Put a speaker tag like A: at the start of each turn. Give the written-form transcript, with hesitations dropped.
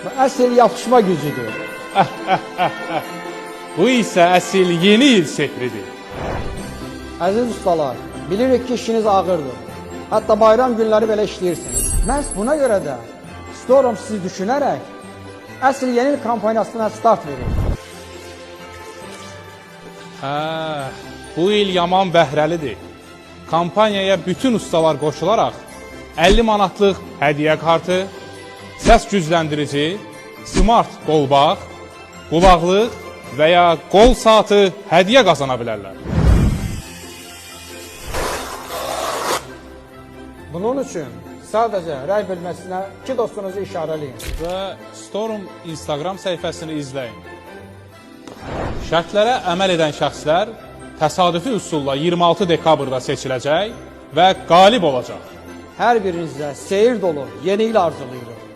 A: Bu əsl yapışma gücüdür.
B: Bu isə əsil yeni il sehridir.
A: Əziz ustalar, bilirik ki işiniz ağırdır. Hətta bayram günləri belə işləyirsiniz. Məhz buna görə də Storm sizi düşünərək əsl yeni il kampaniyasına start verir.
B: Bu il yaman bəhrəlidir. Kampaniyaya bütün ustalar qoşularaq 50 manatlıq hədiyyə kartı, səs gücləndirici, smart qolbaq, qulaqlıq və ya qol saatı hədiyyə qazana bilərlər.
A: Bunun üçün sadəcə rəy bölməsinə 2 dostunuzu işarələyin.
B: Və Storm Instagram səhifəsini izləyin. Şərtlərə əməl edən şəxslər təsadüfi üsulla 26 dekabrda seçiləcək və qalib olacaq.
A: Hər birinizə seyir dolu yeni il arzulayırıq.